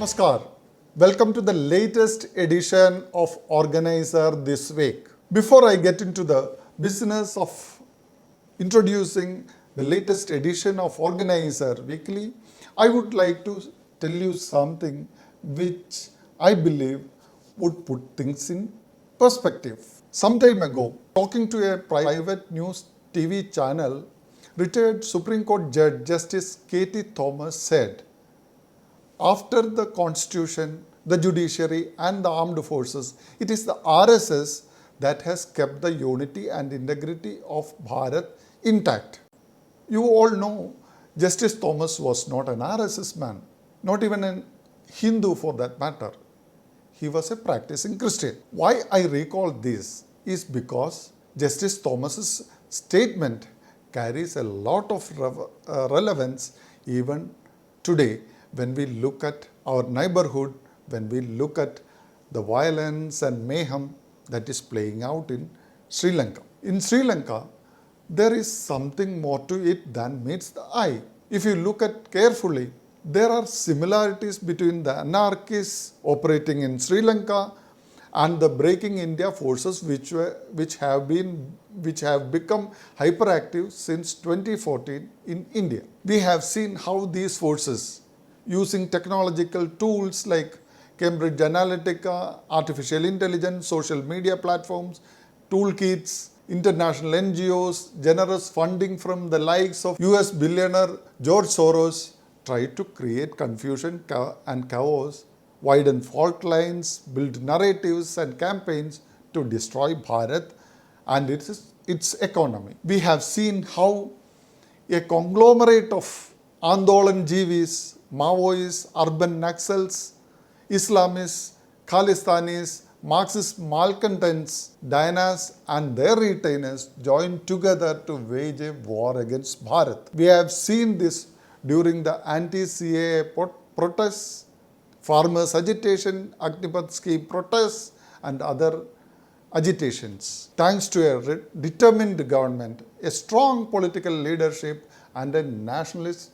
Namaskar. Welcome to the latest edition of Organiser this week. Before I get into the business of introducing the latest edition of Organiser Weekly, I would like to tell you something which I believe would put things in perspective. Some time ago, talking to a private news TV channel, retired Supreme Court Judge Justice K.T. Thomas said, after the Constitution, the judiciary and the armed forces, it is the RSS that has kept the unity and integrity of Bharat intact. You all know Justice Thomas was not an RSS man, not even a Hindu for that matter. He was a practicing Christian. Why I recall this is because Justice Thomas's statement carries a lot of relevance even today when we look at our neighborhood, when we look at the violence and mayhem that is playing out in Sri Lanka. In Sri Lanka, there is something more to it than meets the eye. If you look at carefully, there are similarities between the anarchists operating in Sri Lanka and the Breaking India forces which have become hyperactive since 2014 in India. We have seen how these forces, using technological tools like Cambridge Analytica, artificial intelligence, social media platforms, toolkits, international NGOs, generous funding from the likes of US billionaire George Soros, tried to create confusion and chaos, widen fault lines, build narratives and campaigns to destroy Bharat and its economy. We have seen how a conglomerate of Andolan Jivis, Maoists, urban Naxals, Islamists, Khalistanis, Marxist malcontents, Dianas and their retainers joined together to wage a war against Bharat. We have seen this during the anti-CAA protests, farmers' agitation, Agnipath scheme protests and other agitations. Thanks to a determined government, a strong political leadership and a nationalist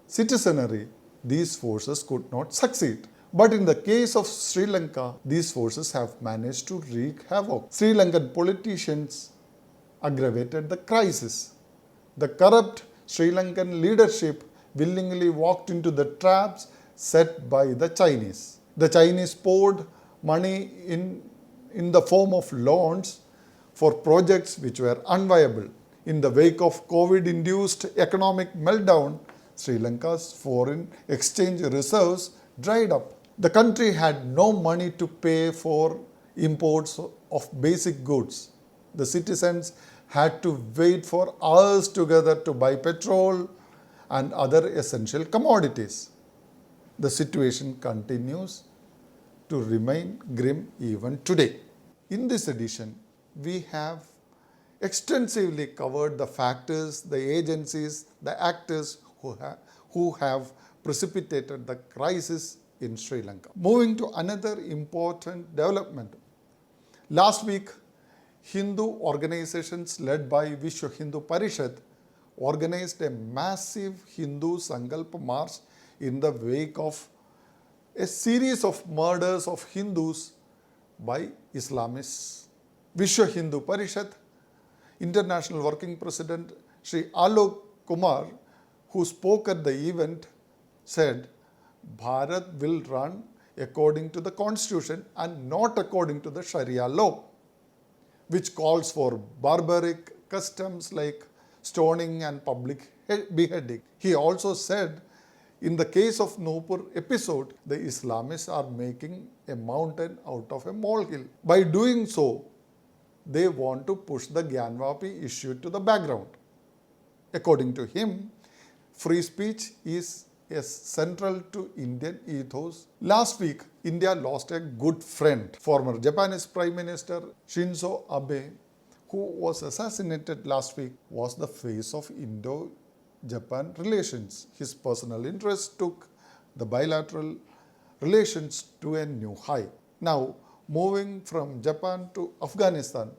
citizenry, these forces could not succeed. But in the case of Sri Lanka, these forces have managed to wreak havoc. Sri Lankan politicians aggravated the crisis. The corrupt Sri Lankan leadership willingly walked into the traps set by the Chinese. The Chinese poured money in the form of loans for projects which were unviable. In the wake of COVID-induced economic meltdown, Sri Lanka's foreign exchange reserves dried up. The country had no money to pay for imports of basic goods. The citizens had to wait for hours together to buy petrol and other essential commodities. The situation continues to remain grim even today. In this edition, we have extensively covered the factors, the agencies, the actors who have precipitated the crisis in Sri Lanka. Moving to another important development. Last week, Hindu organizations led by Vishwa Hindu Parishad organized a massive Hindu Sankalpa March in the wake of a series of murders of Hindus by Islamists. Vishwa Hindu Parishad International Working President Sri Alok Kumar, who spoke at the event, said, Bharat will run according to the Constitution and not according to the Sharia law, which calls for barbaric customs like stoning and public beheading. He also said, in the case of Nupur episode, the Islamists are making a mountain out of a molehill. By doing so, they want to push the Gyanvapi issue to the background. According to him, free speech is central to Indian ethos. Last week, India lost a good friend. Former Japanese Prime Minister Shinzo Abe, who was assassinated last week, was the face of Indo-Japan relations. His personal interest took the bilateral relations to a new high. Now, moving from Japan to Afghanistan,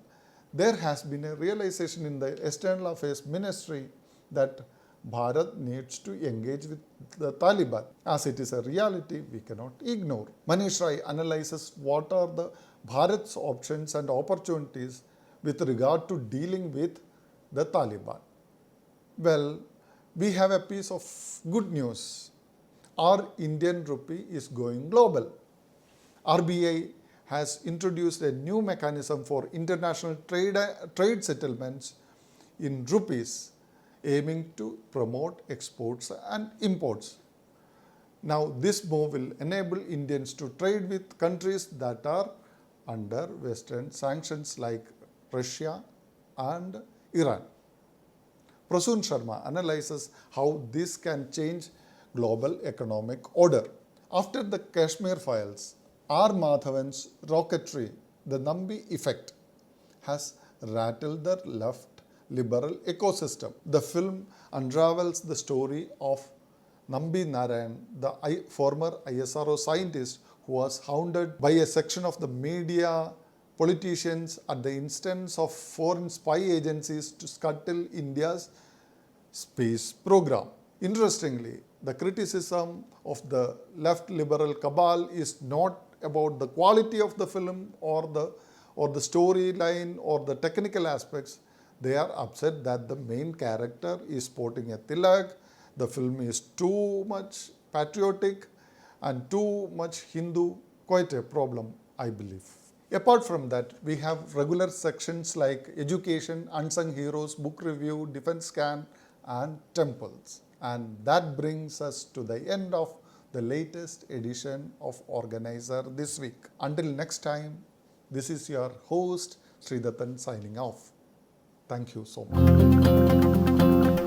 there has been a realization in the External Affairs Ministry that Bharat needs to engage with the Taliban, as it is a reality we cannot ignore. Manish Rai analyzes what are the Bharat's options and opportunities with regard to dealing with the Taliban. Well, we have a piece of good news. Our Indian rupee is going global. RBI has introduced a new mechanism for international trade settlements in rupees, aiming to promote exports and imports. Now, this move will enable Indians to trade with countries that are under Western sanctions like Russia and Iran. Prasoon Sharma analyzes how this can change global economic order. After the Kashmir files, R. Madhavan's rocketry, the Nambi effect, has rattled the left liberal ecosystem. The film unravels the story of Nambi Narayan, the former ISRO scientist who was hounded by a section of the media, politicians at the instance of foreign spy agencies to scuttle India's space program. Interestingly, the criticism of the left liberal cabal is not about the quality of the film or the storyline or the technical aspects. They are upset that the main character is sporting a tilak, the film is too much patriotic and too much Hindu, quite a problem, I believe. Apart from that, we have regular sections like education, unsung heroes, book review, defense scan and temples. And that brings us to the end of the latest edition of Organiser this week. Until next time, this is your host Sri Dattan signing off. Thank you so much.